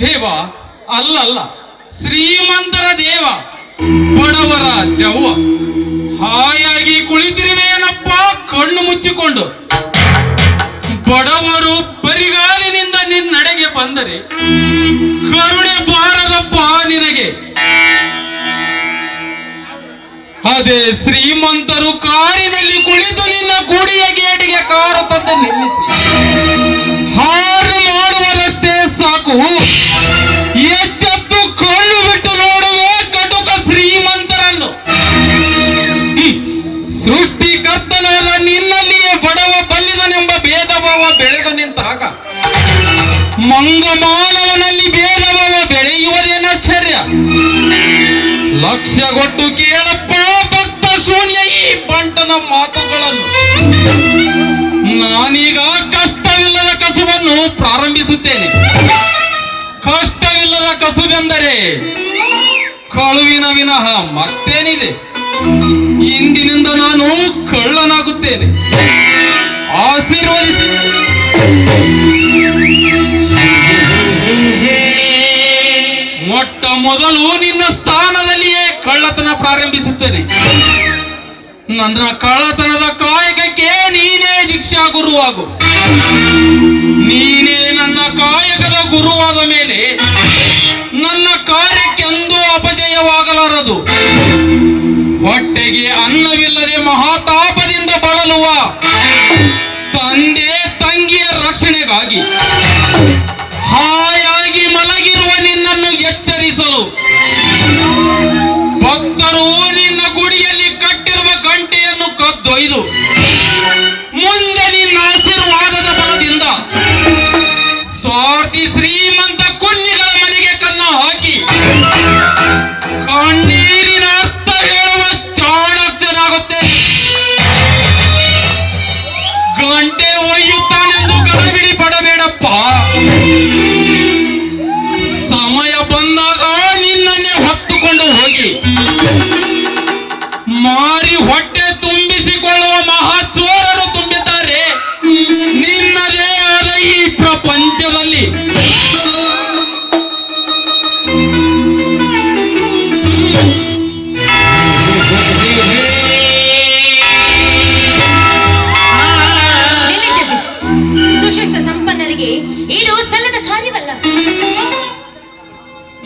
ದೇವ ಅಲ್ಲಲ್ಲ, ಶ್ರೀಮಂತರ ದೇವ, ಬಡವರ ದೆವ್ವ. ಹಾಯಾಗಿ ಕುಳಿತಿರುವೆಯೇನಪ್ಪ ಕಣ್ಣು ಮುಚ್ಚಿಕೊಂಡು. ಬಡವರು ಬರಿಗಾಲಿನಿಂದ ನಿನ್ನಡೆಗೆ ಬಂದರೆ ಕರುಣೆ ಬಾರದಪ್ಪ ನಿನಗೆ. ಅದೇ ಶ್ರೀಮಂತರು ಕಾರಿನಲ್ಲಿ ಕುಳಿತು ನಿನ್ನ ಗುಡಿಯ ಗೇಟಿಗೆ ಕಾರು ತಂದು ನಿಲ್ಲಿಸಿ ಹಾರು ಮಾಡುವುದಷ್ಟೇ ಸಾಕು. ಎಚ್ಚೆತ್ತು ಕಣ್ಣು ಬಿಟ್ಟು ನೋಡುವೆ ಕಟುಕ ಶ್ರೀಮಂತರನ್ನು. ಸೃಷ್ಟಿಕರ್ತನಾದ ನಿನ್ನಲ್ಲಿಯೇ ಬಡವ ಬಲ್ಲಿದನೆಂಬ ಭೇದ ಭಾವ ಬೆಳೆದು ನಿಂತಾಗ ಮಂಗಮಾನವನಲ್ಲಿ ಭೇದ ಭಾವ ಬೆಳೆಯುವುದೇನಾಶ್ಚರ್ಯ? ಲಕ್ಷ್ಯಗೊಟ್ಟು ಕೇಳಪ್ಪ ಭಕ್ತ ಶೂನ್ಯ ಈ ಬಂಟನ ಮಾತುಗಳನ್ನು. ನಾನೀಗ ಕಷ್ಟವಿಲ್ಲದ ಕಸುಬನ್ನು ಪ್ರಾರಂಭಿಸುತ್ತೇನೆ. ಕಷ್ಟವಿಲ್ಲದ ಕಸುಬೆಂದರೆ ಕಳುವಿನ ವಿನಃ ಮತ್ತೇನಿದೆ? ಇಂದಿನಿಂದ ನಾನು ಕಳ್ಳನಾಗುತ್ತೇನೆ. ಆಶೀರ್ವದಿಸಿ. ಮೊಟ್ಟ ಮೊದಲು ನಿನ್ನ ಸ್ಥಾನದಲ್ಲಿಯೇ ಕಳ್ಳತನ ಪ್ರಾರಂಭಿಸುತ್ತೇನೆ. ನನ್ನ ಕಳ್ಳತನದ ಕಾಯಕಕ್ಕೆ ನೀನೇ ದೀಕ್ಷಾ ಗುರುವಾಗು. ನೀನೇ ನನ್ನ ಕಾಯಕದ ಗುರುವಾದ ಮೇಲೆ ನನ್ನ ಕಾರ್ಯಕ್ಕೆಂದೂ ಅಪಜಯವಾಗಲಾರದು. ಹೊಟ್ಟೆಗೆ ಅನ್ನವಿಲ್ಲದೆ ಮಹಾತಾಪದಿಂದ ಬಳಲುವ ತಂದೆ ತಂಗಿಯ ರಕ್ಷಣೆಗಾಗಿ ಹಾಯಾಗಿ ಮಲಗಿರುವ ನಿನ್ನನ್ನು ಎಚ್ಚರಿಸಲು ಭಕ್ತರು ನಿನ್ನ ಗುಡಿಯಲ್ಲಿ ಕಟ್ಟಿರುವ ಗಂಟೆಯನ್ನು ಕದ್ದೊಯ್ದು ಮುಂದೆ ನಿನ್ನ ಆಶೀರ್ವಾದದ ಬಲದಿಂದ ಸ್ವಾರ್ಥಿ ಶ್ರೀಮಂತ ಕುನ್ನಿಗಳ ಮನೆಗೆ ಕನ್ನ ಹಾಕಿ ಕಣ್ಣೀರಿನ ಅರ್ಥ ಹೇಳುವ ಚಾಣಾಕ್ಷನಾಗುತ್ತೆ. ಗಂಟೆ ಒಯ್ಯುತ್ತಾನೆಂದು ಗಡಬಿಡಿ ಪಡಬೇಡಪ್ಪ. ಸಮಯ ಬಂದಾಗ ನಿನ್ನನ್ನೇ ಹೊತ್ತುಕೊಂಡು ಹೋಗಿ ಮಾರಿ ಹೊಟ್ಟೆ ತುಂಬಿಸಿಕೊಳ್ಳುವ ಮಹಾಚೋರರು ತುಂಬಿದ್ದಾರೆ ನಿನ್ನದೇ ಆದ ಈ ಪ್ರಪಂಚದಲ್ಲಿ. ಸುಶಿಷ್ಟ ಸಂಪನ್ನರಿಗೆ ಇದು ಸಲ್ಲದ ಕಾರ್ಯವಲ್ಲ.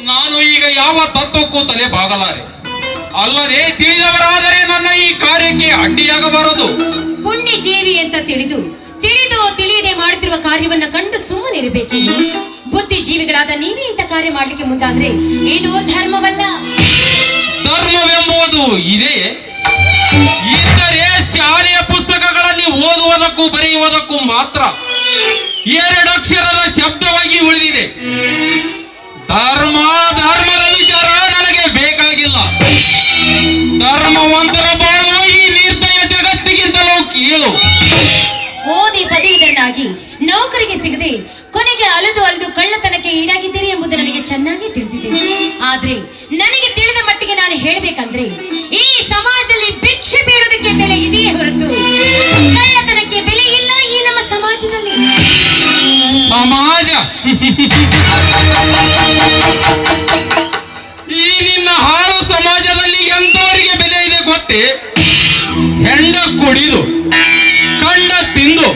ನಾನು ಈಗ ಯಾವ ತತ್ವಕ್ಕೂ ತಲೆ ಬಾಗಲಾರೆ. ಅಲ್ಲದೆ ತಿಳಿದವರಾದರೆ ನನ್ನ ಈ ಕಾರ್ಯಕ್ಕೆ ಅಡ್ಡಿಯಾಗಬಾರದು. ಪುಣ್ಯ ಜೀವಿ ಅಂತ ತಿಳಿದು ತಿಳಿಯದೆ ಮಾಡುತ್ತಿರುವ ಕಾರ್ಯವನ್ನ ಕಂಡು ಸುಮ್ಮನಿರಬೇಕು. ಬುದ್ಧಿ ಜೀವಿಗಳಾದ ನೀವೇ ಇಂಥ ಕಾರ್ಯ ಮಾಡ್ಲಿಕ್ಕೆ ಮುಂದಾದ್ರೆ ಇದು ಧರ್ಮವಲ್ಲ. ಧರ್ಮವೆಂಬುದು ಇದೆಯೇ? ಇದ್ದರೆ ಶಾಲೆಯ ಪುಸ್ತಕಗಳಲ್ಲಿ ಓದುವುದಕ್ಕೂ ಬರೆಯುವುದಕ್ಕೂ ಮಾತ್ರ ಎರಡಕ್ಷರದ ಶಬ್ದವಾಗಿ ಉಳಿದಿದೆ. ಧರ್ಮದ ವಿಚಾರ ನನಗೆ ಬೇಕಾಗಿಲ್ಲ. ಧರ್ಮವಂತರ ಬಾಳು ಈ ನಿರ್ದಯ ಜಗತ್ತಿಗಿಂತಲೂ ಕೀಳು. ಓದಿ ಪದವೀಧರನಾಗಿ ನೌಕರಿಗೆ ಸಿಗದೆ ಕೊನೆಗೆ ಅಲೆದು ಕಳ್ಳತನಕ್ಕೆ ಈಡಾಗಿದ್ದೀರಿ ಎಂಬುದು ನನಗೆ ಚೆನ್ನಾಗಿ ತಿಳಿದಿದೆ. ಆದ್ರೆ ನನಗೆ ತಿಳಿದ ಮಟ್ಟಿಗೆ ನಾನು ಹೇಳಬೇಕಂದ್ರೆ ಈ ಸಮಾಜದಲ್ಲಿ ಭಿಕ್ಷೆ ಬೇಡುವುದಕ್ಕೆ ಬೆಲೆ ಇದೆಯೇ ಹೊರತು ಕಳ್ಳತನಕ್ಕೆ ಬೆಲೆ ಇಲ್ಲ ಈ ನಮ್ಮ ಸಮಾಜದಲ್ಲಿ. ಸಮಾಜ ಈ ನಿನ್ನ ಹಾಳು ಸಮಾಜದಲ್ಲಿ ಎಂತವರಿಗೆ ಬೆಲೆ ಇದೆ ಗೊತ್ತೇ? ಹೆಂಡ ಕುಡಿದು ಕಂಡ ತಿಂದು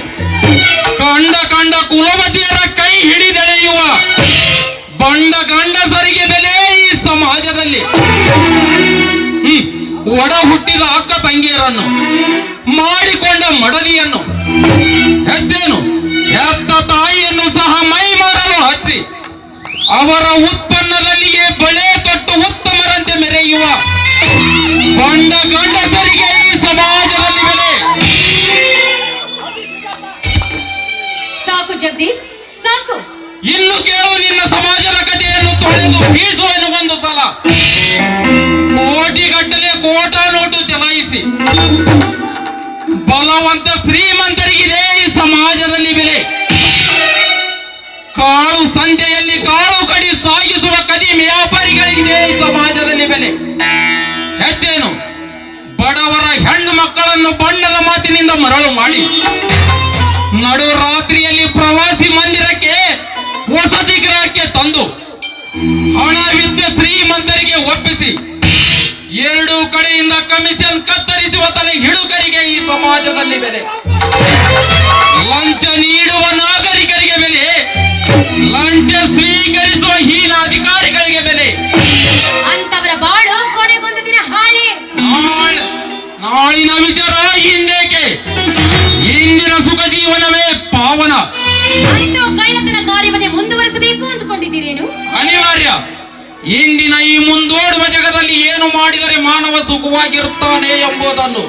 ಕಂಡ ಕುಲವತಿಯರ ಕೈ ಹಿಡಿದೆಳೆಯುವ ಬಂಡ ಗಂಡಸರಿಗೆ ಬೆಲೆ ಈ ಸಮಾಜದಲ್ಲಿ. ಒಡ ಹುಟ್ಟಿದ ಅಕ್ಕ ತಂಗಿಯರನ್ನು ಮಾಡಿಕೊಂಡ ಮಡದಿಯನ್ನು ಹೆಚ್ಚೇನು ಹೆತ್ತ ತಾಯಿಯನ್ನು ಸಹ ಮೈ ಮಾರಲು ಹಚ್ಚಿ ಅವರ ಉತ್ಪನ್ನದಲ್ಲಿಯೇ ಬಳೆ ತೊಟ್ಟು ಉತ್ತಮರಂತೆ ಮೆರೆಯುವ ಬಂಡ ಗಂಡಸರಿಗೆ ಈ ಸಮಾಜದಲ್ಲಿ ಬೆಲೆ. ಸಾಕು ಜಗದೀಶ್, ಸಾಕು. ಇನ್ನು ಕೇಳು ನಿನ್ನ ಸಮಾಜದ ಕಥೆಯನ್ನು ತೊಳೆದು ಬೀಸುವೆನು ಒಂದು ಸಲ. ಕೋಟಿಗಟ್ಟಲೆ ಕೋಟಾ ನೋಟು ಚಲಾಯಿಸಿ ಬಲವಂತ ಶ್ರೀಮಂತರಿಗಿದೆ ಈ ಸಮಾಜದಲ್ಲಿ ಬೆಲೆ. ಕಾಳು ಸಂತೆಯಲ್ಲಿ ಕಾಳು ಕಡಿ ಸಾಗಿಸುವ ಕದಿಮೆ ವ್ಯಾಪಾರಿಗಳಿಗಿದೆ ಈ ಸಮಾಜದಲ್ಲಿ ಬೆಲೆ. ಹೆಚ್ಚೇನು ಬಡವರ ಹೆಣ್ಣು ಮಕ್ಕಳನ್ನು ಬಣ್ಣದ ಮಾತಿನಿಂದ ಮರಳು ಮಾಡಿ ನಡು ರಾತ್ರಿಯಲ್ಲಿ ಪ್ರವಾಸಿ ಮಂದಿರಕ್ಕೆ ವಸತಿ ಗೃಹಕ್ಕೆ ತಂದು ಶ್ರೀಮಂತರಿಗೆ ಒಪ್ಪಿಸಿ ಎರಡೂ ಕಡೆಯಿಂದ ಕಮಿಷನ್ ಕತ್ತರಿಸುವ ತಲೆ ಹಿಡುಕರಿಗೆ ಈ ಸಮಾಜದಲ್ಲಿ ಬೆಲೆ. ಲಂಚ ನೀಡುವ ನಾಗರಿಕರಿಗೆ ಬೆಲೆ, ಲಂಚ ಸ್ವೀಕರಿಸುವ ಹೀನ ಅಧಿಕಾರಿಗಳಿಗೆ ಬೆಲೆ. ಅಂತವರ ಬಾಳು ಕೊನೆಗೊಂದು ದಿನ ಹಾಳಿ. ನಾಳಿನ ವಿಚಾರ ಹಿಂದೇಕೆ, ಇಂದಿನ ಸುಖ ಜೀವನವೇ ಪಾವನ. ಅಂತೂ ಕಳ್ಳತನ ಕಾರ್ಯವನ್ನೇ ಮುಂದುವರಿಸಬೇಕು ಅಂದುಕೊಂಡಿದ್ದೀರೇನು? ಅನಿವಾರ್ಯ. ಇಂದಿನ ಈ ಮುಂದೋಡುವ ಜಗದಲ್ಲಿ ಏನು ಮಾಡಿದರೆ ಮಾನವ ಸುಖವಾಗಿರುತ್ತಾನೆ ಎಂಬುದನ್ನು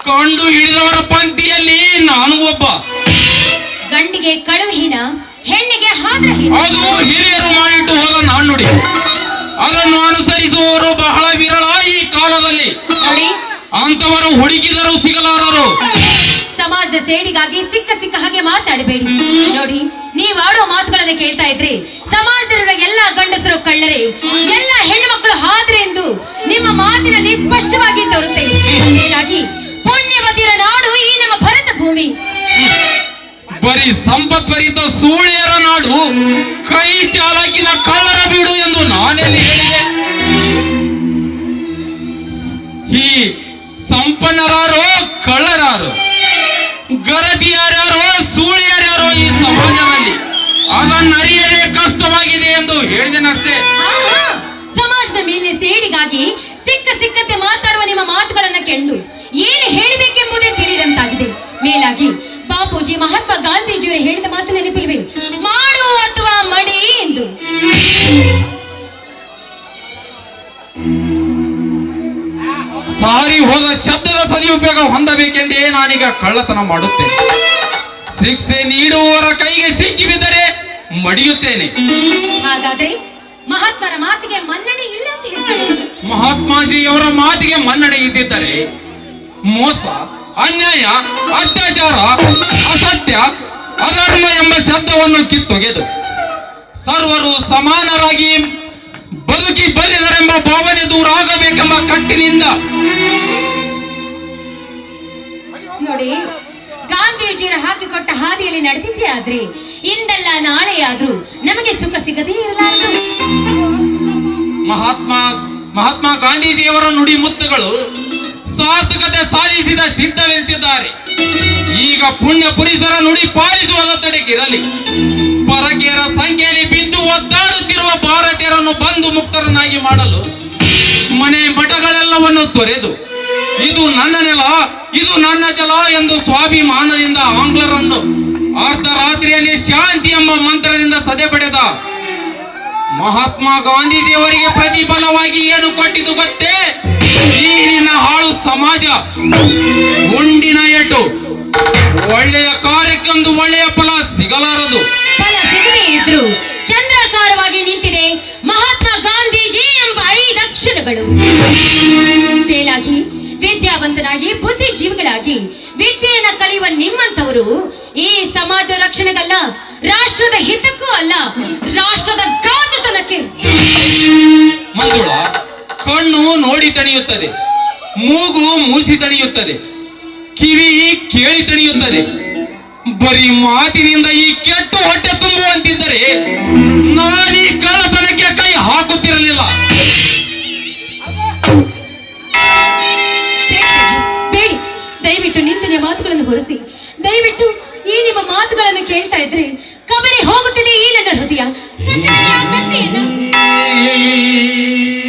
ಕಂಡು ಹಿಡಿದವರ ಪಂಕ್ತಿಯಲ್ಲಿ ನಾನು ಒಬ್ಬ. ಗಂಡಿಗೆ ಕಳುಹೀನ, ಹೆಣ್ಣಿಗೆ ಹಾದ್ರಹೀನ. ಅದು ಹಿರಿಯರು ಮಾಡಿಟ್ಟು ಹೋದ ನಾಣ್ಣುಡಿ. ಅದನ್ನು ಅನುಸರಿಸುವವರು ಬಹಳ ವಿರಳ ಈ ಕಾಲದಲ್ಲಿ. ನೋಡಿ, ಅಂತವರು ಹುಡುಕಿದರೂ ಸಿಗಲಾರರು. ಸಮಾಜದ ಸೇಡಿಗಾಗಿ ಸಿಕ್ಕ ಹಾಗೆ ಮಾತಾಡಬೇಡಿ. ನೋಡಿ, ನೀವಾಡೋ ಮಾತುಗಳನ್ನು ಕೇಳ್ತಾ ಇದ್ರೆ ಸಮಾಜದಲ್ಲಿರುವ ಎಲ್ಲಾ ಗಂಡಸರು ಕಳ್ಳರೆ, ಎಲ್ಲ ಹೆಣ್ಣು ಮಕ್ಕಳು ಹಾದ್ರೆ ಎಂದು ನಿಮ್ಮ ಮಾತಿನಲ್ಲಿ ಸ್ಪಷ್ಟವಾಗಿ ತೋರುತ್ತೆ. ಹೀಗಾಗಿ ಪುಣ್ಯವತಿಯರ ನಾಡು ಈ ನಮ್ಮ ಭರತ ಭೂಮಿ. ಬರೀ ಸಂಪತ್ಭರಿತ ಸೂಳೆಯರ ನಾಡು, ಕೈ ಚಾಲಕಿನ ಕಳ್ಳರ ಬೀಡು ಎಂದು ನಾನೆಲ್ಲಿ ಹೇಳಿದೆ? ಈ ಸಂಪನ್ನರಾರೋ ಕಳ್ಳರಾರೋ, ಗರತಿಯಾರ್ಯಾರೋ ಸೂಳೆಯರ್ಯಾರೋ ಈ ಸಮಾಜದಲ್ಲಿ ಅದನ್ನರಿಯಲೇ ಕಷ್ಟವಾಗಿದೆ ಎಂದು ಹೇಳಿದೆನಷ್ಟೇ. ಸಮಾಜದ ಮೇಲೆ ಸೇಡಿಗಾಗಿ ಸಿಕ್ಕಂತೆ ಮಾತಾಡುವ ನಿಮ್ಮ ಮಾತುಗಳನ್ನ ಕೆಂಡು ಏನು ಹೇಳಬೇಕೆಂಬುದೇ ತಿಳಿದಂತಾಗಿದೆ. ಮೇಲಾಗಿ ಬಾಪೂಜಿ ಮಹಾತ್ಮ ಗಾಂಧೀಜಿಯವರು ಹೇಳಿದ ಮಾತು ನೆನಪಿಲ್ವೇ? ಮಾಡು ಅಥವಾ ಮಡಿ ಎಂದು. ಸಾರಿ ಹೋದ ಶಬ್ದದ ಸದುಪಯೋಗ ಹೊಂದಬೇಕೆಂದೇ ನಾನೀಗ ಕಳ್ಳತನ ಮಾಡುತ್ತೇನೆ. ಶಿಕ್ಷೆ ನೀಡುವವರ ಕೈಗೆ ಸಿಕ್ಕಿ ಬಿದ್ದರೆ ಮಡಿಯುತ್ತೇನೆ. ಹಾಗಾದ್ರೆ ಮಹಾತ್ಮರ ಮಾತಿಗೆ ಮನ್ನಣೆ ಇಲ್ಲ ಅಂತ ಹೇಳ್ತಾರೆ. ಮಹಾತ್ಮಾಜಿಯವರ ಮಾತಿಗೆ ಮನ್ನಣೆ ಇದ್ದಿದ್ದರೆ ಮೋಸ, ಅನ್ಯಾಯ, ಅತ್ಯಾಚಾರ, ಅಸತ್ಯ, ಅಧರ್ಮ ಎಂಬ ಶಬ್ದವನ್ನು ಕಿತ್ತೊಗೆದು ಸರ್ವರು ಸಮಾನರಾಗಿ ಬದುಕಿ ಬಲ್ಲಿದರೆಂಬ ಭಾವನೆ ದೂರ ಆಗಬೇಕೆಂಬ ಕಟ್ಟಿನಿಂದ. ನೋಡಿ, ಗಾಂಧೀಜಿಯವರು ಹಾಕಿಕೊಟ್ಟ ಹಾದಿಯಲ್ಲಿ ನಡೆದಿದ್ದೇ ಆದ್ರೆ ಇಂದಲ್ಲ ನಾಳೆ ಆದ್ರೂ ನಮಗೆ ಸುಖ ಸಿಗದೇ ಇರಲಾರದು. ಮಹಾತ್ಮ ಗಾಂಧೀಜಿಯವರ ನುಡಿ ಮುತ್ತುಗಳು ಸಾರ್ಥಕತೆ ಸಾಧಿಸಿದ ಸಿದ್ಧವೆನಿಸಿದ್ದಾರೆ. ಈಗ ಪುಣ್ಯ ಪುರುಷರ ನುಡಿ ಪಾಲಿಸುವ ತಡೆಗಿರಲಿ. ಪರಕೀಯರ ಸಂಖ್ಯೆಯಲ್ಲಿ ಬಿದ್ದು ಒದ್ದಾಡುತ್ತಿರುವ ಭಾರತೀಯರನ್ನು ಬಂಧು ಮುಕ್ತರನ್ನಾಗಿ ಮಾಡಲು ಮನೆ ಮಠಗಳೆಲ್ಲವನ್ನು ತೊರೆದು ಇದು ನನ್ನ ನೆಲ, ಇದು ನನ್ನ ಜಲ ಎಂದು ಸ್ವಾಭಿಮಾನದಿಂದ ಆಂಗ್ಲರನ್ನು ಅರ್ಧರಾತ್ರಿಯಲ್ಲಿ ಶಾಂತಿ ಎಂಬ ಮಂತ್ರದಿಂದ ಸದೆ ಪಡೆದ ಮಹಾತ್ಮ ಗಾಂಧೀಜಿಯವರಿಗೆ ಪ್ರತಿಫಲವಾಗಿ ಏನು ಕೊಟ್ಟಿದ್ದು ಗೊತ್ತೇ? ಈ ನಿನ್ನ ಹಾಳು ಸಮಾಜ ಗುಂಡಿನ ಏಟು. ಒಳ್ಳೆಯ ಕಾರ್ಯಕ್ಕೊಂದು ಒಳ್ಳೆಯ ಫಲ ಸಿಗಲಾರದು. ಫಲ ಸಿಗದೇ ಇದ್ರು ಚಂದ್ರಾಕಾರವಾಗಿ ನಿಂತಿದೆ ಮಹಾತ್ಮ ಗಾಂಧೀಜಿ ಎಂಬ 5 ಅಕ್ಷರಗಳು. ಮೇಲಾಗಿ ವಿದ್ಯಾವಂತರಾಗಿ ಬುದ್ಧಿಜೀವಿಗಳಾಗಿ ವಿದ್ಯೆಯನ್ನ ಕಲಿಯುವ ನಿಮ್ಮಂತವರು ಈ ಸಮಾಜ ರಕ್ಷಣೆಗಲ್ಲ, ರಾಷ್ಟ್ರದ ಹಿತಕ್ಕೂ ಅಲ್ಲ, ರಾಷ್ಟ್ರದ ಘಾತುತನಕ್ಕೆ. ಮಂಜುಳ, ಕಣ್ಣು ನೋಡಿ ತಣಿಯುತ್ತದೆ, ಮೂಗು ಮೂಸಿ ತಣಿಯುತ್ತದೆ, ಕಿವಿ ಕೇಳಿ ತಣಿಯುತ್ತದೆ. ಬರೀ ಮಾತಿನಿಂದ ಈ ಕೆಟ್ಟು ಹೊಟ್ಟೆ ತುಂಬುವಂತಿದ್ದರೆ ನಾನೀ ಕಳ್ಳತನಕ್ಕೆ ಕೈ ಹಾಕುತ್ತಿರಲಿಲ್ಲ. ಬೇಡಿ, ದಯವಿಟ್ಟು ನಿಂದನೆ ಮಾತುಗಳನ್ನು ಹೊರಿಸಿ. ದಯವಿಟ್ಟು ಈ ನಿಮ್ಮ ಮಾತುಗಳನ್ನು ಕೇಳ್ತಾ ಇದ್ರೆ ಕಬರಿ ಹೋಗುತ್ತಿದೆ ಈ ನನ್ನ ಹೃದಯ.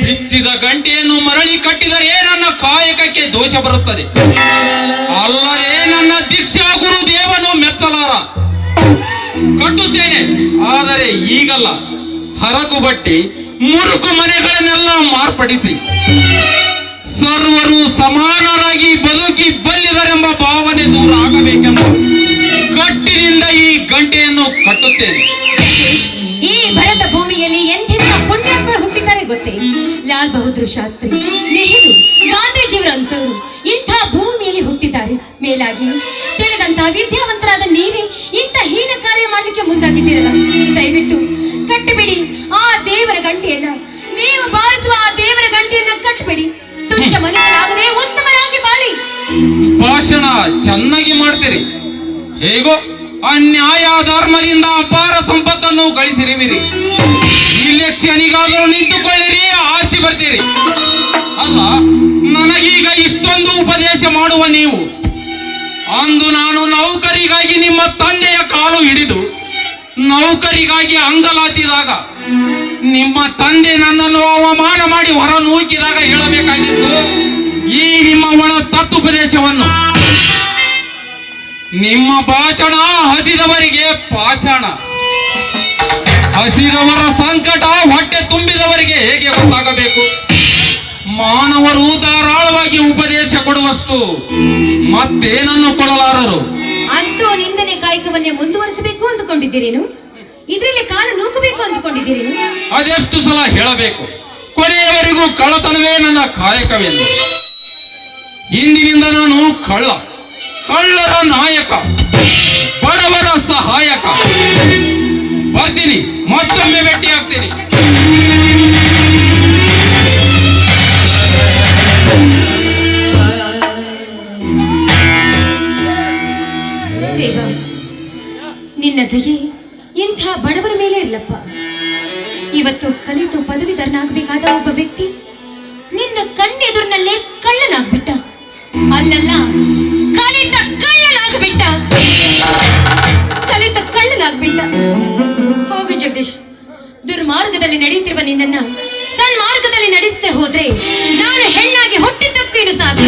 ಬಿಚ್ಚಿದ ಗಂಟೆಯನ್ನು ಮರಳಿ ಕಟ್ಟಿದರೆ ನನ್ನ ಕಾಯಕಕ್ಕೆ ದೋಷ ಬರುತ್ತದೆ. ಅಲ್ಲದೆ ನನ್ನ ದೀಕ್ಷಾ ಗುರು ದೇವನು ಮೆಚ್ಚಲಾರ. ಕಟ್ಟುತ್ತೇನೆ, ಆದರೆ ಈಗಲ್ಲ. ಹರಕು ಬಟ್ಟಿ ಮುರುಕು ಮನೆಗಳನ್ನೆಲ್ಲ ಮಾರ್ಪಡಿಸಿ ಸರ್ವರು ಸಮಾನರಾಗಿ ಬದುಕಿ ಬಲ್ಲಿದರೆಂಬ ಭಾವನೆ ದೂರ ಆಗಬೇಕೆಂಬ ಕಟ್ಟಿನಿಂದ ಈ ಗಂಟೆಯನ್ನು ಕಟ್ಟುತ್ತೇನೆ. ಈ ಭರತ ಭೂಮಿಯಲ್ಲಿ ಎಂತೆಂಥ ಪುಣ್ಯಾತ್ಮರು ಹುಟ್ಟಿದ್ದಾರೆ ಗೊತ್ತೇ? ಲಾಲ್ ಬಹದ್ದೂರ್ ಶಾಸ್ತ್ರಿ, ನೆಹರು, ಗಾಂಧೀಜಿಯವರಂತವರು ಇಂಥ ಭೂಮಿಯಲ್ಲಿ ಹುಟ್ಟಿದ್ದಾರೆ. ಮೇಲಾಗಿ ತಿಳಿದಂತ ವಿದ್ಯಾವಂತರಾದ ನೀವೇ ಇಂಥ ಹೀನ ಕಾರ್ಯ ಮಾಡ್ಲಿಕ್ಕೆ ಮುಂದಾಗಿದ್ದೀರಲ್ಲ, ದಯವಿಟ್ಟು ಕಟ್ಟಬೇಡಿ ಆ ದೇವರ ಗಂಟೆಯನ್ನ. ನೀವು ಬಾರಿಸುವ ಆ ದೇವರ ಗಂಟೆಯನ್ನ ಕಟ್ಟಬೇಡಿ. ತುಚ್ಛ ಮನುಷ್ಯರಾಗದೆ ಉತ್ತಮರಾಗಿ ಬಾಳಿ. ಭಾಷಣ ಚೆನ್ನಾಗಿ ಮಾಡ್ತೀರಿ. ಹೇಗೋ ಅನ್ಯಾಯ ಧರ್ಮದಿಂದ ಅಪಾರ ಸಂಪತ್ತನ್ನು ಗಳಿಸಿರುವಿರಿ. ಇಲೆಕ್ಷನಿಗಾದರೂ ನಿಂತುಕೊಳ್ಳಿರಿ, ವಾಸಿ ಬರ್ತೀರಿ. ಅಲ್ಲ, ನನಗೀಗ ಇಷ್ಟೊಂದು ಉಪದೇಶ ಮಾಡುವ ನೀವು, ಅಂದು ನಾನು ನೌಕರಿಗಾಗಿ ನಿಮ್ಮ ತಂದೆಯ ಕಾಲು ಹಿಡಿದು ನೌಕರಿಗಾಗಿ ಅಂಗಲಾಚಿದಾಗ ನಿಮ್ಮ ತಂದೆ ನನ್ನನ್ನು ಅವಮಾನ ಮಾಡಿ ಹೊರ ನೂಕಿದಾಗ ಹೇಳಬೇಕಾಗಿತ್ತು ಈ ನಿಮ್ಮ ಒಳ ತತ್ವೋಪದೇಶವನ್ನು. ನಿಮ್ಮ ಭಾಷಣ ಹಸಿದವರಿಗೆ ಪಾಷಾಣ, ಹಸಿದವರ ಸಂಕಟ ಹೊಟ್ಟೆ ತುಂಬಿದವರಿಗೆ ಹೇಗೆ ಗೊತ್ತಾಗಬೇಕು? ಮಾನವರು ಧಾರಾಳವಾಗಿ ಉಪದೇಶ ಕೊಡುವಷ್ಟು ಮತ್ತೇನನ್ನು ಕೊಡಲಾರರು. ಅಂತೂ ನಿಂದನೆ ಕಾಯಕವನ್ನೇ ಮುಂದುವರಿಸಬೇಕು ಅಂದುಕೊಂಡಿದ್ದೀರೇನು? ಇದರಲ್ಲಿ ಕಾಲು ನೂಕಬೇಕು ಅಂದುಕೊಂಡಿದ್ದೀರೇನು? ಅದೆಷ್ಟು ಸಲ ಹೇಳಬೇಕು? ಕೊನೆಯವರೆಗೂ ಕಳ್ಳತನವೇ ನನ್ನ ಕಾಯಕವೆಂದು. ಇಂದಿನಿಂದ ನಾನು ಕಳ್ಳರ ನಾಯಕ, ಬಡವರ ಸಹಾಯಕ. ಬರ್ತೀನಿ, ಮತ್ತೊಮ್ಮೆ ಭೇಟಿ ಆಗ್ತೀನಿ. ದೇವ, ನಿನ್ನ ದಯೆ ಇಂಥ ಬಡವರ ಮೇಲೆ ಇರ್ಲಪ್ಪ. ಇವತ್ತು ಕಲಿತು ಪದವೀಧರನಾಗಬೇಕಾದ ಒಬ್ಬ ವ್ಯಕ್ತಿ ನಿನ್ನ ಕಣ್ಣೆದುರಿನಲ್ಲೇ ಕಳ್ಳನಾಗ್ಬಿಟ್ಟ. ಅಲ್ಲಲ್ಲ, ಕಲಿತ ಕಳ್ಳನಾಗ್ಬಿಟ್ಟ. ಹೋಗು ಜಗದೀಶ್, ದುರ್ಮಾರ್ಗದಲ್ಲಿ ನಡೆಯುತ್ತಿರುವ ನಿನ್ನನ್ನ ಸನ್ಮಾರ್ಗದಲ್ಲಿ ನಡೆಯುತ್ತೆ ಹೋದ್ರೆ ನಾನು ಹೆಣ್ಣಾಗಿ ಹುಟ್ಟಿದ್ದಕ್ಕೂ ಇದು ಸಾಧ್ಯ.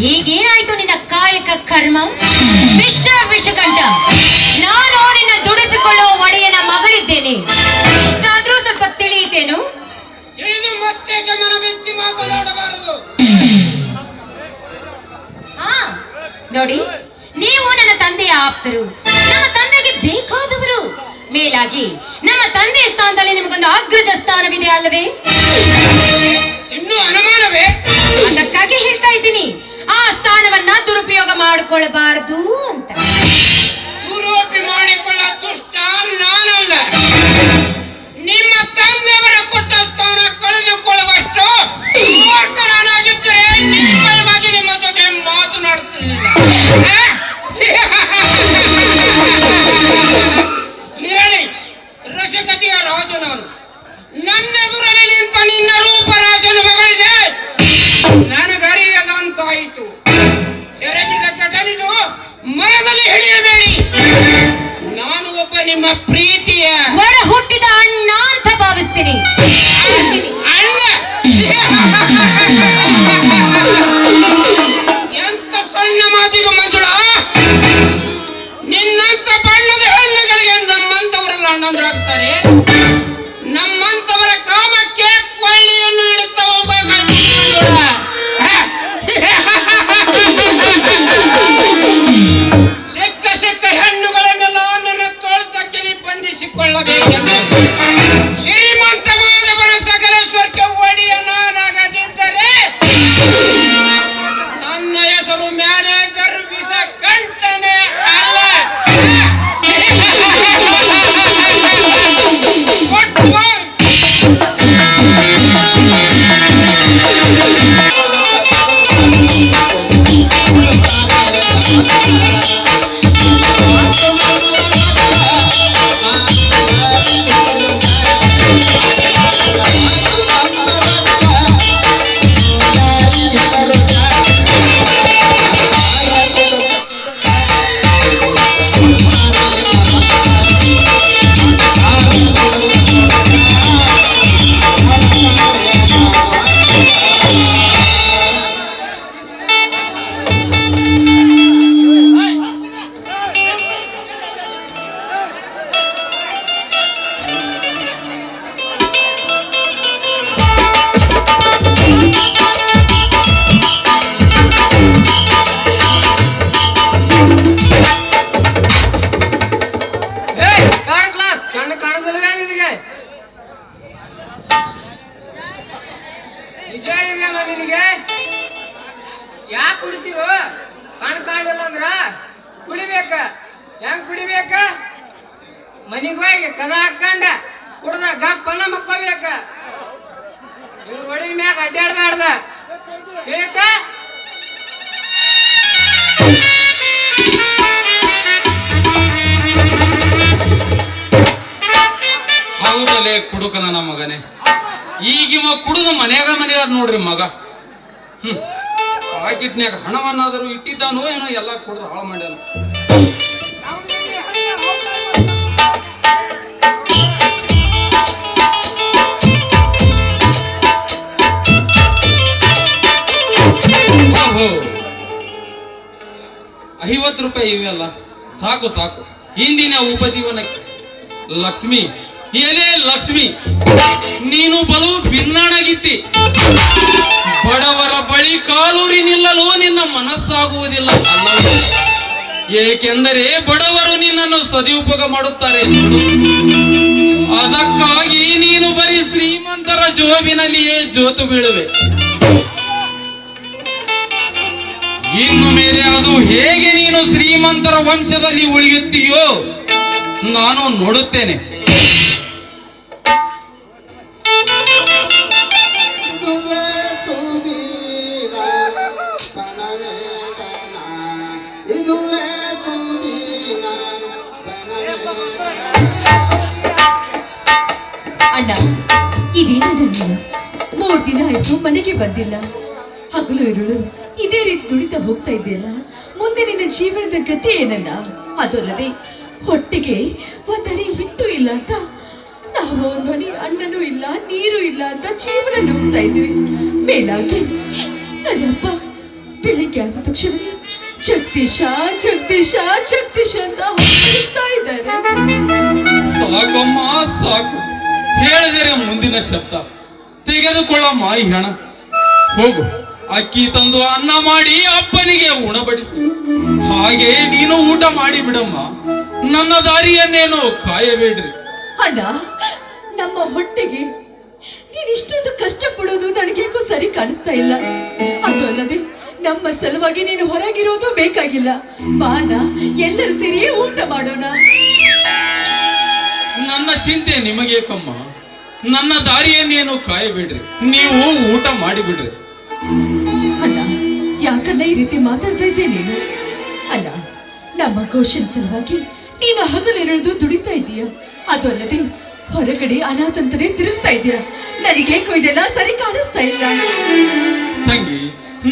ಈಗೇನಾಯ್ತು ನಿನ್ನ ಕಾಯಕ ಕರ್ಮ? ವಿಷಕಂಠ, ನಾನು ನಿನ್ನ ದುಡಿಸಿಕೊಳ್ಳುವ ಒಡೆಯನ ಮಗಳಿದ್ದೇನೆ. ಇಷ್ಟಾದ್ರೂ ಸ್ವಲ್ಪ ತಿಳಿಯಿತೇನು? ತಿಳಿದು ಮತ್ತೆ ಗಮನ ಬೆಚ್ಚಿ ಮಾತನಾಡಬಾರದು. ನೋಡಿ, ನೀವು ನನ್ನ ತಂದೆಯ ಆಪ್ತರು, ನಮ್ಮ ತಂದೆಗೆ ಬೇಕಾದವರು. ಮೇಲಾಗಿ ನಮ್ಮ ತಂದೆಯ ಸ್ಥಾನದಲ್ಲಿ ನಿಮಗೊಂದು ಅಗ್ರಜ ಸ್ಥಾನವಿದೆ ಅಲ್ಲವೇ? ಇನ್ನೂ ಅನುಮಾನವೇ? ಅದಕ್ಕಾಗಿ ಹೇಳ್ತಾ ಇದ್ದೀನಿ, ಆ ಸ್ಥಾನವನ್ನ ದುರುಪಯೋಗ ಮಾಡಿಕೊಳ್ಳಬಾರದು ಅಂತ. ದುರುಪಯೋಗ ಮಾಡಿಕೊಳ್ಳ ದುಷ್ಟ ನಾನಲ್ಲ. ನಿಮ್ಮ ತಂದೆಯವರ ಕೊಟ್ಟ ಸ್ಥಾನ ಕಳೆದುಕೊಳ್ಳುವಷ್ಟು ಮೂರ್ಖನಾಗಿದ್ದರೆ ನಿಶ್ಚಯವಾಗಿ ನಿಮ್ಮ ಜೊತೆ ಮಾತನಾಡುತ್ತಿರಲಿಲ್ಲ. ಇರಲಿ, ರಸಗತಿಯ ರಾಜ ನಾನು. ನನ್ನೆದುರಲ್ಲಿ ನಿಂತ ನಿನ್ನ ರೂಪರಾಜನ ಮಗಳಿದೆ ನನಗರಿಯದಂತಾಯಿತು. ಸೆರಗಿದ ಘಟನಿದು ಮನದಲ್ಲಿ ಹಿಡಿಯಬೇಡಿ. ನಾನು ಒಬ್ಬ ನಿಮ್ಮ ಪ್ರೀತಿಯ ಒಡ ಹುಟ್ಟಿದ ಅಣ್ಣ ಅಂತ ಭಾವಿಸ್ತೀನಿ. ಅಣ್ಣ? ಎಂತ ಸಣ್ಣ ಮಾತಿದು ಮಂಜುಳಾ. ನಿನ್ನಂತ ಬಣ್ಣದ ಹೆಣ್ಣುಗಳಿಗೆ ನಮ್ಮಂತವರೆಲ್ಲ ಅಣ್ಣಂದ್ರಾಗ್ತಾರೆ. ನಮ್ಮಂತವರ ಕಾಮಕ್ಕೆ ಕೊಳ್ಳಿಯನ್ನು ಇಡುತ್ತ ಹೋಗಬೇಕಾಯ್ತು ಮಂಜುಳಾ. ಸಿಕ್ಕ ಹೆಣ್ಣುಗಳನ್ನೆಲ್ಲ ನನ್ನ ತೋಳ್ತಕ್ಕಿಲಿ ಬಂಧಿಸಿಕೊಳ್ಳಬೇಕೆಂದು ಶ್ರೀಮಂತ ಮಾಧವನ ಸಕಲ ಸ್ವರ್ಗ ಒಡೆಯ ನಾನಾಗದಿದ್ದರೆ ಕುಡಿಬೇಕ. ಹೆಂಗ್ ಕುಡಿಬೇಕ? ಮನಿಗ್ ಹೋಗಿ ಕದ ಹಾಕೊಂಡ ಕುಡ್ದ ಗಪ್ಪನ ಮಕ್ಕೋಬೇಕ. ಇವ್ರ ಒಳಗಿನ ಮ್ಯಾಗ ಅಡ್ಡಾಡ್ಬಾರ್ದ. ಕೇಕ ಹೌದಲೇ ಕುಡುಕ ನನ್ನ ಮಗನೇ. ಈಗಿವ ಕುಡುದು ಮನ್ಯಾಗ ನೋಡ್ರಿ ಮಗ. ಪಾಕಿಟ್ನ್ಯಾಗ ಹಣವನ್ನಾದರೂ ಇಟ್ಟಿದ್ದಾನೋ ಏನೋ ಎಲ್ಲ ಕುಡ್ದು ಹಾಳು ಮಾಡ್ಯಾನ. ಓಹೋ, 50 ರೂಪಾಯಿ ಇವೆಲ್ಲ ಸಾಕು ಸಾಕು ಹಿಂದಿನ ಉಪಜೀವನಕ್ಕೆ. ಲಕ್ಷ್ಮಿ, ಎಲೆ ಲಕ್ಷ್ಮಿ, ನೀನು ಬಲು ಭಿನ್ನಾಣಗಿತ್ತಿ. ಬಡವರ ಬಳಿ ಕಾಲೂರಿ ನಿಲ್ಲಲು ನಿನ್ನ ಮನಸ್ಸಾಗುವುದಿಲ್ಲ ಅಲ್ಲವೇ? ಏಕೆಂದರೆ ಬಡವರು ನಿನ್ನನ್ನು ಸದುಪಯೋಗ ಮಾಡುತ್ತಾರೆ. ಅದಕ್ಕಾಗಿ ನೀನು ಬರೀ ಶ್ರೀಮಂತರ ಜೋಬಿನಲ್ಲಿಯೇ ಜೋತು ಬೀಳುವೆ. ಇನ್ನು ಮೇಲೆ ಅದು ಹೇಗೆ ನೀನು ಶ್ರೀಮಂತರ ವಂಶದಲ್ಲಿ ಉಳಿಯುತ್ತೀಯೋ ನಾನು ನೋಡುತ್ತೇನೆ. ಅಣ್ಣ, ಇದೇನಲ್ಲ ನೀನು 3 ದಿನ ಆಯ್ತು ಮನೆಗೆ ಬಂದಿಲ್ಲ. ಹಗಲು ಇರುಳು ಇದೇ ರೀತಿ ದುಡಿತಾ ಹೋಗ್ತಾ ಇದೆಯಲ್ಲ, ಮುಂದೆ ನಿನ್ನ ಜೀವನದ ಗತಿ ಏನಲ್ಲ? ಅದಲ್ಲದೆ ಹೊಟ್ಟೆಗೆ ಒಂದಡಿ ಹಿಟ್ಟು ಇಲ್ಲ ಅಂತ ನಾವು ಒಂದಡಿ ಅನ್ನನೂ ಇಲ್ಲ ನೀರು ಇಲ್ಲ ಅಂತ ಜೀವನ ನುಗ್ತಾ ಇದ್ವಿ. ಮೇಲಾಗಿ ನನ್ನಪ್ಪ ಬೆಳಿಗ್ಗೆ ಆದ ತಕ್ಷಣ ಜಗದೀಶ ಜಗದೀಶ ಜಗದೀಶ ಅಂತ ಹಾಕ್ತಾ ಇದ್ದಾರೆ. ಸಾಕಮ್ಮ ಸಾಕು, ಹೇಳಿದರೆ ಮುಂದಿನ ಶಬ್ದ. ತೆಗೆದುಕೊಳ್ಳಮ್ಮ ಈ ಹಣ. ಹೋಗು, ಅಕ್ಕಿ ತಂದು ಅನ್ನ ಮಾಡಿ ಅಪ್ಪನಿಗೆ ಉಣಬಡಿಸು. ಹಾಗೆ ನೀನು ಊಟ ಮಾಡಿ ಬಿಡಮ್ಮ. ನನ್ನ ದಾರಿಯನ್ನೇನು ಕಾಯಬೇಡ್ರಿ. ಅಣ್ಣ, ನಮ್ಮ ಹೊಟ್ಟೆಗೆ ನೀನ್ ಇಷ್ಟೊಂದು ಕಷ್ಟ ಪಡೋದು ನನಗೇಕೋ ಸರಿ ಕಾಣಿಸ್ತಾ ಇಲ್ಲ. ಅದು ಅಲ್ಲದೆ ನಮ್ಮ ಸಲುವಾಗಿ ನೀನು ಹೊರಗಿರೋದು ಬೇಕಾಗಿಲ್ಲ. ಬಾಣ, ಎಲ್ಲರೂ ಸೇರಿ ಊಟ ಮಾಡೋಣ. ನನ್ನ ಚಿಂತೆ ನಿಮಗೇಕಮ್ಮ. ನನ್ನ ದಾರಿಯನ್ನೇನು ಕಾಯಬೇಡ್ರಿ, ನೀವು ಊಟ ಮಾಡಿಬಿಡ್ರಿ. ಅಣ್ಣ, ಯಾಕಣ್ಣ ಈ ರೀತಿ ಮಾತಾಡ್ತಾ ಇದ್ದೆ ನೀನು? ಅಣ್ಣ, ನಮ್ಮ ಘೋಷಣ ಸಲುವಾಗಿ ನೀನು ಹಗಲಿರೋದು ದುಡಿತಾ ಇದೀಯ. ಅದು ಅಲ್ಲದೆ ಹೊರಗಡೆ ಅನಾಥಂತನೇ ತಿರುಗ್ತಾ ಇದೀಯ. ನನಗೇಕೋ ಇದೆಲ್ಲ ಸರಿ ಕಾಣಿಸ್ತಾ ಇಲ್ಲ. ತಂಗಿ,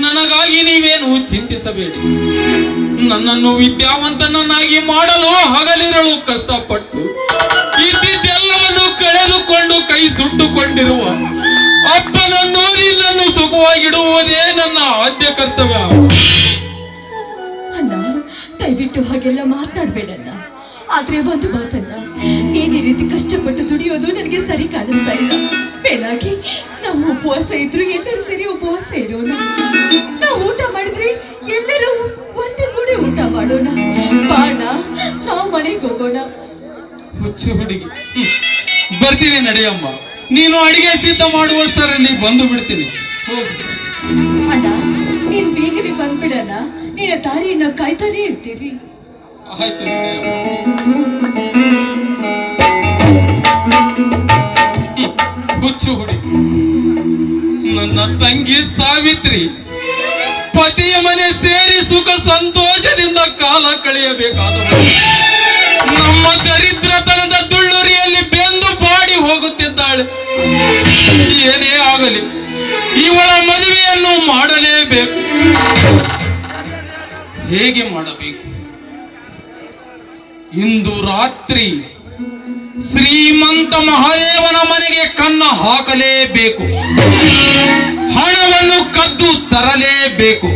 ನನಗಾಗಿ ನೀವೇನು ಚಿಂತಿಸಬೇಡಿ. ನನ್ನನ್ನು ವಿದ್ಯಾವಂತನನ್ನಾಗಿ ಮಾಡಲು ಹಗಲಿರಲು ಕಷ್ಟಪಟ್ಟು ಇದ್ದಿದ್ದೆಲ್ಲವನ್ನು ಕಳೆದುಕೊಂಡು ಕೈ ಸುಟ್ಟುಕೊಂಡಿರುವ ಅಪ್ಪನನ್ನು ನಿನ್ನನ್ನು ಸುಖವಾಗಿಡುವುದೇ ನನ್ನ ಆದ್ಯ ಕರ್ತವ್ಯ. ಅಣ್ಣ, ದಯವಿಟ್ಟು ಹಾಗೆಲ್ಲ ಮಾತಾಡ್ಬೇಡಣ್ಣ. ಆದ್ರೆ ಒಂದು ಮಾತನ್ನ, ನೀನ್ ಈ ರೀತಿ ಕಷ್ಟಪಟ್ಟು ದುಡಿಯೋದು ನನಗೆ ಸರಿ ಕಾಣಿಸ್ತಾ ಇಲ್ಲ. ಮೇಲಾಗಿ ನಾವು ಉಪವಾಸ ಇದ್ರು ಎಲ್ಲರೂ ಸೇರಿ ಉಪವಾಸ ಇರೋಣ. ನಾವು ಊಟ ಮಾಡಿದ್ರೆ ಎಲ್ಲರೂ ಒಂದೇ ಕೂಡಿ ಊಟ ಮಾಡೋಣ. ಬಾಣ, ನಾವು ಮನೆಗೆ ಹೋಗೋಣ. ಹುಚ್ಚು ಹುಡುಗಿ, ಬರ್ತೀನಿ ನಡೆಯಮ್ಮ. ನೀನು ಅಡಿಗೆ ಸಿದ್ಧ ಮಾಡುವಷ್ಟರಲ್ಲಿ ಬಂದು ಬಿಡ್ತೀನಿ. ಹೋಗು. ಅಣ್ಣ, ನೀನ್ ಬೇಗನೆ ಬಂದ್ಬಿಡಣ. ನಿನ್ನ ದಾರಿಯನ್ನ ಕಾಯ್ತಾನೆ ಇರ್ತೀವಿ. ಆಯ್ತು ನಡೆಯಮ್ಮ. ಹುಚ್ಚು ಹುಡುಗಿ, ನನ್ನ ತಂಗಿ ಸಾವಿತ್ರಿ ಪತಿಯ ಮನೆ ಸೇರಿ ಸುಖ ಸಂತೋಷದಿಂದ ಕಾಲ ಕಳೆಯಬೇಕಾದವರು ನಮ್ಮ ದರಿದ್ರತನದ ದುಳ್ಳುರಿಯಲ್ಲಿ ಬೆಂದು ಬಾಡಿ ಹೋಗುತ್ತಿದ್ದಾಳೆ. ಏನೇ ಆಗಲಿ ಇವಳ ಮದುವೆಯನ್ನು ಮಾಡಲೇಬೇಕು. ಹೇಗೆ ಮಾಡಬೇಕು? ಇಂದು ರಾತ್ರಿ ಶ್ರೀಮಂತ ಮಹಾದೇವನ ಮನೆಗೆ ಕನ್ನ ಹಾಕಲೇಬೇಕು. ಹಣವನ್ನು ಕದ್ದು ತರಲೇಬೇಕು.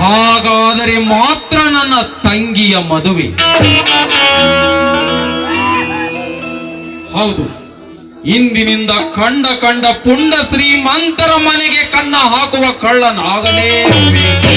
ಹಾಗಾದರೆ ಮಾತ್ರ ನನ್ನ ತಂಗಿಯ ಮದುವೆ. ಹೌದು, ಇಂದಿನಿಂದ ಕಂಡ ಪುಂಡ ಶ್ರೀಮಂತರ ಮನೆಗೆ ಕನ್ನ ಹಾಕುವ ಕಳ್ಳನಾಗಲೇಬೇಕು.